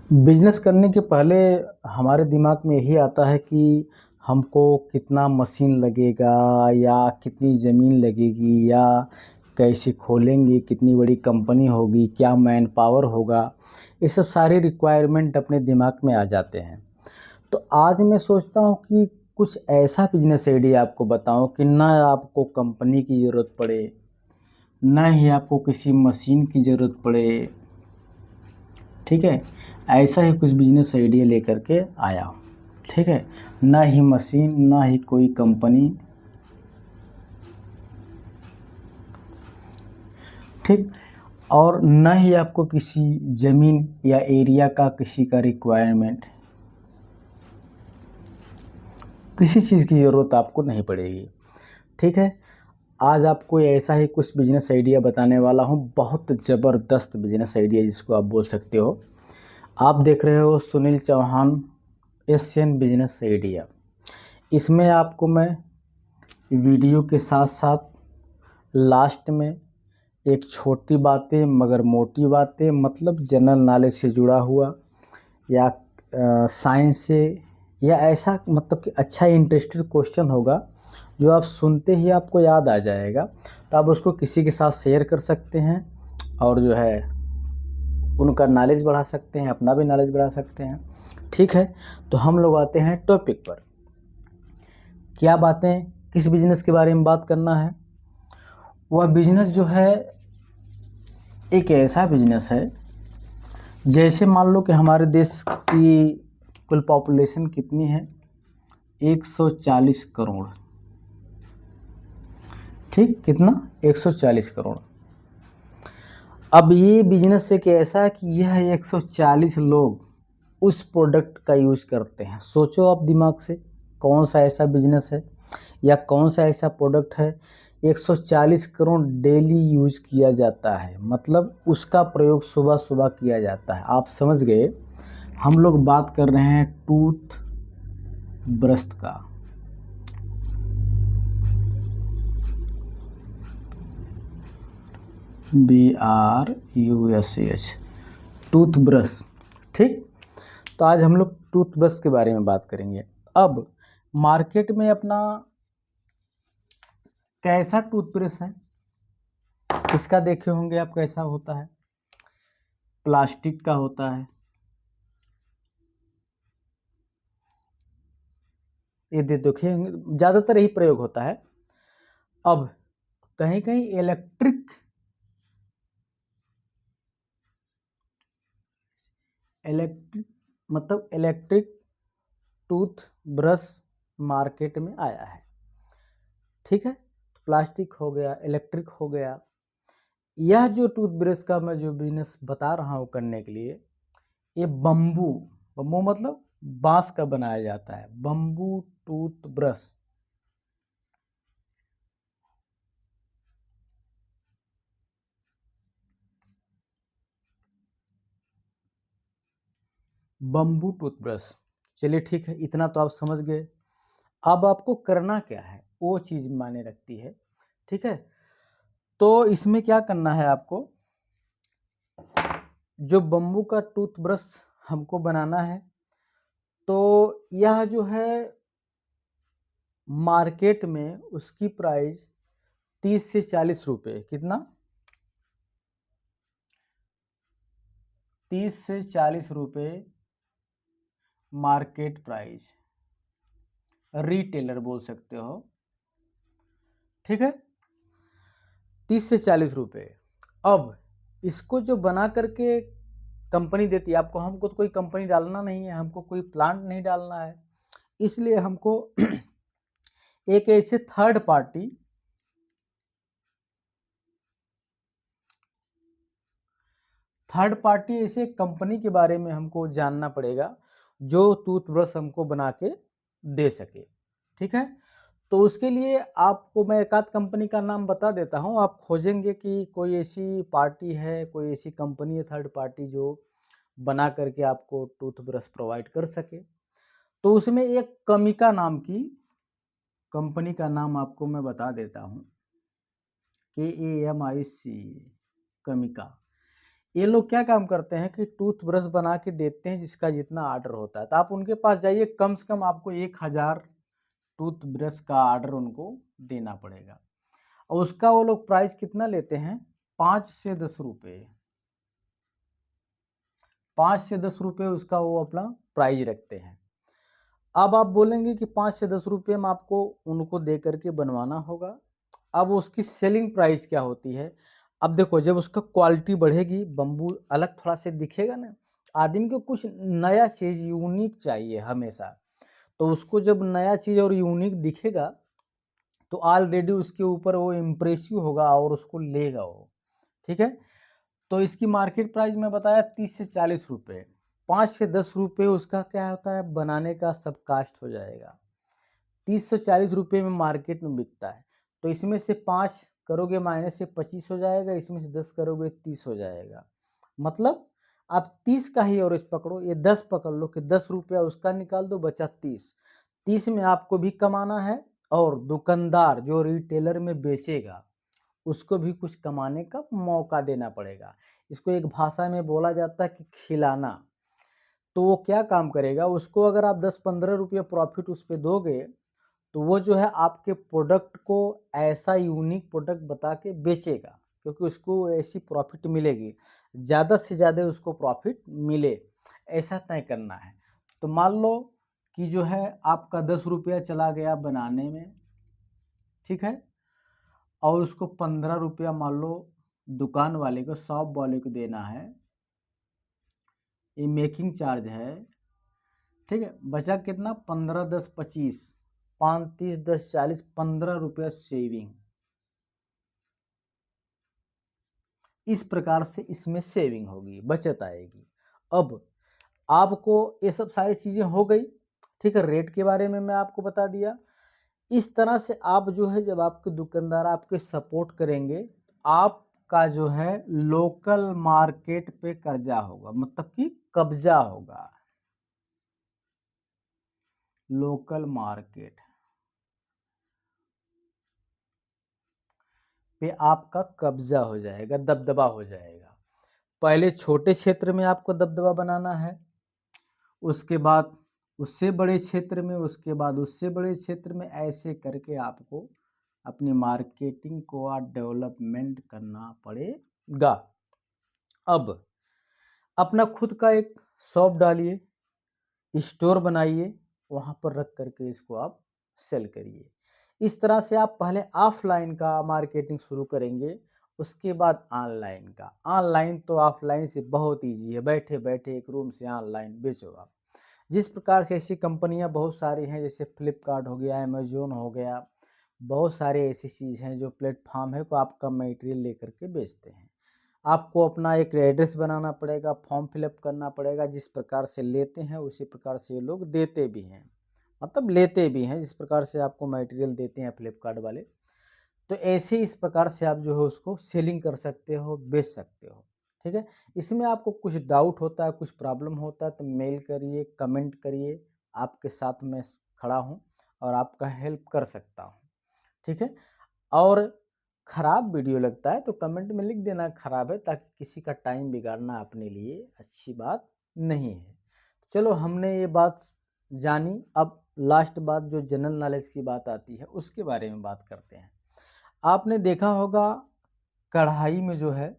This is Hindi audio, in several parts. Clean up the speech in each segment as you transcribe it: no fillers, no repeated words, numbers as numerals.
बिजनेस करने के पहले हमारे दिमाग में यही आता है कि हमको कितना मशीन लगेगा या कितनी ज़मीन लगेगी या कैसे खोलेंगे, कितनी बड़ी कंपनी होगी, क्या मैन पावर होगा, ये सब सारे रिक्वायरमेंट अपने दिमाग में आ जाते हैं। तो आज मैं सोचता हूँ कि कुछ ऐसा बिजनेस आइडिया आपको बताऊँ कि ना आपको कंपनी की ज़रूरत पड़े, ना ही आपको किसी मशीन की ज़रूरत पड़े। ठीक है, ऐसा ही कुछ बिजनेस आइडिया लेकर के आया हूँ। ठीक है, ना ही मशीन, ना ही कोई कंपनी। ठीक, और ना ही आपको किसी ज़मीन या एरिया का किसी का रिक्वायरमेंट, किसी चीज़ की ज़रूरत आपको नहीं पड़ेगी। ठीक है, आज आपको ऐसा ही कुछ बिजनेस आइडिया बताने वाला हूँ, बहुत ज़बरदस्त बिजनेस आइडिया जिसको आप बोल सकते हो। आप देख रहे हो Sunil Chauhan Asian business idea. इसमें आपको मैं वीडियो के साथ साथ लास्ट में एक छोटी बातें मगर मोटी बातें, मतलब जनरल नॉलेज से जुड़ा हुआ या साइंस से, या ऐसा मतलब कि अच्छा इंटरेस्टेड क्वेश्चन होगा जो आप सुनते ही आपको याद आ जाएगा, तो आप उसको किसी के साथ शेयर कर सकते हैं और जो है उनका नॉलेज बढ़ा सकते हैं, अपना भी नॉलेज बढ़ा सकते हैं। ठीक है, तो हम लोग आते हैं टॉपिक पर। क्या बातें, किस बिजनेस के बारे में बात करना है? वह बिजनेस जो है एक ऐसा बिजनेस है, जैसे मान लो कि हमारे देश की कुल पॉपुलेशन कितनी है, 140 करोड़। ठीक, कितना? 140 करोड़। अब ये बिजनेस एक ऐसा है कि यह 140 लोग उस प्रोडक्ट का यूज़ करते हैं। सोचो आप दिमाग से, कौन सा ऐसा बिजनेस है या कौन सा ऐसा प्रोडक्ट है 140 करोड़ डेली यूज़ किया जाता है, मतलब उसका प्रयोग सुबह सुबह किया जाता है। आप समझ गए, हम लोग बात कर रहे हैं टूथ ब्रश का। BRUSH, toothbrush. ठीक, तो आज हम लोग टूथब्रश के बारे में बात करेंगे। अब मार्केट में अपना कैसा टूथब्रश है, किसका देखे होंगे आप, कैसा होता है? प्लास्टिक का होता है, ये देखे होंगे, ज़्यादातर यही प्रयोग होता है। अब कहीं कहीं इलेक्ट्रिक मतलब इलेक्ट्रिक टूथ ब्रश मार्केट में आया है। ठीक है, प्लास्टिक हो गया, इलेक्ट्रिक हो गया। यह जो टूथब्रश का मैं जो बिजनेस बता रहा हूँ करने के लिए, ये बम्बू, बम्बू मतलब बांस का बनाया जाता है, बम्बू टूथब्रश। Bamboo toothbrush. चलिए ठीक है, इतना तो आप समझ गए। अब आपको करना क्या है, वो चीज़ मायने रखती है। ठीक है, तो इसमें क्या करना है आपको, जो बम्बू का टूथब्रश हमको बनाना है, तो यह जो है मार्केट में उसकी प्राइस 30 से 40 रुपये। कितना? 30 से 40 रुपये मार्केट प्राइस, रिटेलर बोल सकते हो। ठीक है, 30 से 40 रुपये। अब इसको जो बना करके कंपनी देती है आपको, हमको तो कोई कंपनी डालना नहीं है, हमको कोई प्लांट नहीं डालना है, इसलिए हमको एक ऐसे थर्ड पार्टी ऐसे कंपनी के बारे में हमको जानना पड़ेगा जो टूथब्रश हमको बना के दे सके। ठीक है, तो उसके लिए आपको मैं एक आध कंपनी का नाम बता देता हूँ। आप खोजेंगे कि कोई ऐसी पार्टी है, कोई ऐसी कंपनी है थर्ड पार्टी जो बना करके आपको टूथब्रश प्रोवाइड कर सके। तो उसमें एक कमिका नाम की कंपनी का नाम आपको मैं बता देता हूँ, KAMIC, कमिका। ये लोग क्या काम करते हैं कि टूथब्रश बना के देते हैं जिसका जितना ऑर्डर होता है, तो आप उनके पास जाइए, कम से कम आपको 1000 टूथब्रश का ऑर्डर उनको देना पड़ेगा, और उसका वो लोग प्राइस कितना लेते हैं, 5 से 10 रुपये, 5 से 10 रुपये उसका वो अपना प्राइस रखते हैं। अब आप बोलेंगे कि 5 से 10 रुपये में आपको उनको दे करके बनवाना होगा। अब उसकी सेलिंग प्राइस क्या होती है, अब देखो जब उसका क्वालिटी बढ़ेगी, बम्बू अलग थोड़ा से दिखेगा ना, आदमी को कुछ नया चीज़ यूनिक चाहिए हमेशा, तो उसको जब नया चीज़ और यूनिक दिखेगा तो ऑलरेडी उसके ऊपर वो इम्प्रेसिव होगा और उसको लेगा वो, ठीक है। तो इसकी मार्केट प्राइस में बताया 30 से 40 रुपये, 5 से 10 रुपये उसका क्या होता है, बनाने का सब कास्ट हो जाएगा, 30 से 40 रुपये में मार्केट में बिकता है। तो इसमें से 5 करोगे माइनस से 25 हो जाएगा, इसमें से 10 करोगे 30 हो जाएगा, मतलब आप 30 का ही एवरेज पकड़ो, ये 10 पकड़ लो कि 10 रुपया उसका निकाल दो, बचा 30, 30 में आपको भी कमाना है और दुकानदार जो रिटेलर में बेचेगा उसको भी कुछ कमाने का मौका देना पड़ेगा। इसको एक भाषा में बोला जाता है कि खिलाना। तो वो क्या काम करेगा, उसको अगर आप 10-15 रुपये प्रॉफिट उस पे दोगे तो वो जो है आपके प्रोडक्ट को ऐसा यूनिक प्रोडक्ट बता के बेचेगा, क्योंकि उसको ऐसी प्रॉफिट मिलेगी, ज़्यादा से ज़्यादा उसको प्रॉफिट मिले, ऐसा तय करना है। तो मान लो कि जो है आपका 10 रुपया चला गया बनाने में, ठीक है, और उसको 15 रुपया मान लो दुकान वाले को, शॉप वाले को देना है, ये मेकिंग चार्ज है, ठीक है। बचा कितना, 15 10 25, 5 30 10 40, 15 रुपया सेविंग। इस प्रकार से इसमें सेविंग होगी, बचत आएगी। अब आपको ये सब सारी चीज़ें हो गई, ठीक है। रेट के बारे में मैं आपको बता दिया। इस तरह से आप जो है, जब आपके दुकानदार आपके सपोर्ट करेंगे, आपका जो है लोकल मार्केट पे कर्जा होगा, मतलब कि कब्जा होगा, लोकल मार्केट पे आपका कब्जा हो जाएगा, दबदबा हो जाएगा। पहले छोटे क्षेत्र में आपको दबदबा बनाना है, उसके बाद उससे बड़े क्षेत्र में, उसके बाद उससे बड़े क्षेत्र में, ऐसे करके आपको अपनी मार्केटिंग को डेवलपमेंट करना पड़ेगा। अब अपना खुद का एक शॉप डालिए, स्टोर बनाइए, वहाँ पर रख करके इसको आप सेल करिए। इस तरह से आप पहले ऑफलाइन का मार्केटिंग शुरू करेंगे, उसके बाद ऑनलाइन का। ऑनलाइन तो ऑफलाइन से बहुत ईजी है, बैठे बैठे एक रूम से ऑनलाइन बेचो आप। जिस प्रकार से ऐसी कंपनियां बहुत सारी हैं, जैसे फ्लिपकार्ट हो गया, अमेजोन हो गया, बहुत सारे ऐसी चीज़ हैं जो प्लेटफॉर्म है को आपका मटेरियल लेकर के बेचते हैं। आपको अपना एक एड्रेस बनाना पड़ेगा, फॉर्म फिलअप करना पड़ेगा, जिस प्रकार से लेते हैं उसी प्रकार से ये लोग देते भी हैं, मतलब लेते भी हैं, जिस प्रकार से आपको मटेरियल देते हैं फ्लिपकार्ट वाले। तो ऐसे इस प्रकार से आप जो है उसको सेलिंग कर सकते हो, बेच सकते हो, ठीक है। इसमें आपको कुछ डाउट होता है, कुछ प्रॉब्लम होता है तो मेल करिए, कमेंट करिए, आपके साथ मैं खड़ा हूँ और आपका हेल्प कर सकता हूँ, ठीक है। और ख़राब वीडियो लगता है तो कमेंट में लिख देना ख़राब है, ताकि किसी का टाइम बिगाड़ना अपने लिए अच्छी बात नहीं है। चलो हमने ये बात जानी, अब लास्ट बात जो जनरल नॉलेज की बात आती है उसके बारे में बात करते हैं। आपने देखा होगा कढ़ाई में जो है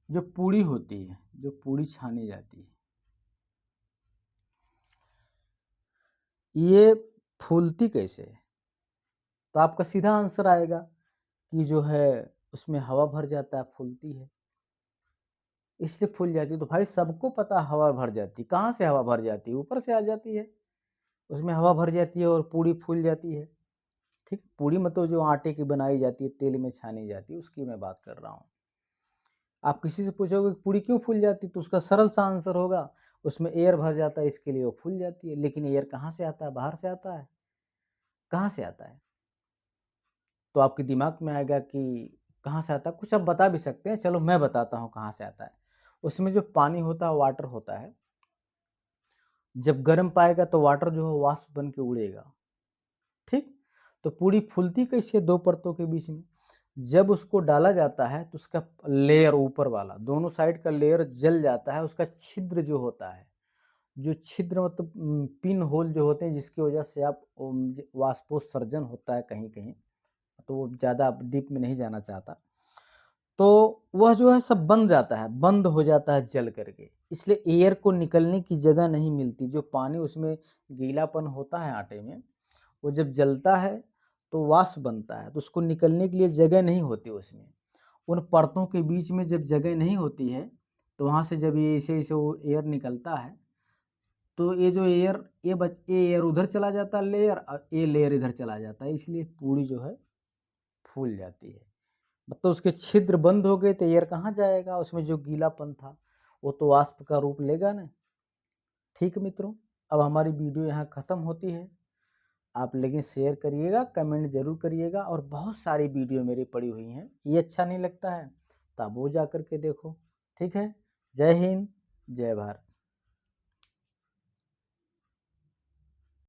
जो पूड़ी होती है, जो पूड़ी छानी जाती है, ये फूलती कैसे है? तो आपका सीधा आंसर आएगा कि जो है उसमें हवा भर जाता है, फूलती है, इसलिए फूल जाती है। तो भाई सबको पता हवा भर जाती है, कहाँ से हवा भर जाती है, ऊपर से आ जाती है, उसमें हवा भर जाती है और पूड़ी फूल जाती है, ठीक। पूड़ी मतलब जो आटे की बनाई जाती है, तेल में छानी जाती है, उसकी मैं बात कर रहा हूँ। आप किसी से पूछोगे कि पूड़ी क्यों फूल जाती है, तो उसका सरल सा आंसर होगा उसमें एयर भर जाता है, इसके लिए वो फूल जाती है। लेकिन एयर कहाँ से आता है, बाहर से आता है, कहाँ से आता है? तो आपके दिमाग में आएगा कि कहाँ से आता है, कुछ आप बता भी सकते हैं, चलो मैं बताता हूँ कहाँ से आता है। उसमें जो पानी होता है, वाटर होता है, जब गर्म पाएगा तो वाटर जो है वाष्प बन के उड़ेगा। ठीक, तो पूरी फूलती कैसे? दो परतों के बीच में। जब उसको डाला जाता है तो उसका लेयर ऊपर वाला दोनों साइड का लेयर जल जाता है, उसका छिद्र जो होता है, जो छिद्र मतलब पिन होल जो होते हैं जिसकी वजह से आप वाष्पोत्सर्जन होता है कहीं कहीं, तो वो ज़्यादा डीप में नहीं जाना चाहता। तो वह जो है सब बंद जाता है, बंद हो जाता है जल करके, इसलिए एयर को निकलने की जगह नहीं मिलती। जो पानी उसमें गीलापन होता है आटे में, वो जब जलता है तो वाष्प बनता है, तो उसको निकलने के लिए जगह नहीं होती उसमें। उन परतों के बीच में जब जगह नहीं होती है तो वहाँ से जब ये ऐसे ऐसे वो एयर निकलता है, तो ये जो एयर ये एयर उधर चला जाता है लेयर, और ये लेयर इधर चला जाता है, इसलिए पूरी जो है फूल जाती है। मतलब उसके छिद्र बंद हो गए तो एयर कहाँ जाएगा? उसमें जो गीलापन था वो तो वाष्प का रूप लेगा ना। ठीक मित्रों, अब हमारी वीडियो यहाँ ख़त्म होती है। आप लेकिन शेयर करिएगा, कमेंट ज़रूर करिएगा, और बहुत सारी वीडियो मेरी पड़ी हुई हैं। ये अच्छा नहीं लगता है तो आप वो जा कर के देखो। ठीक है, जय हिंद, जय भारत।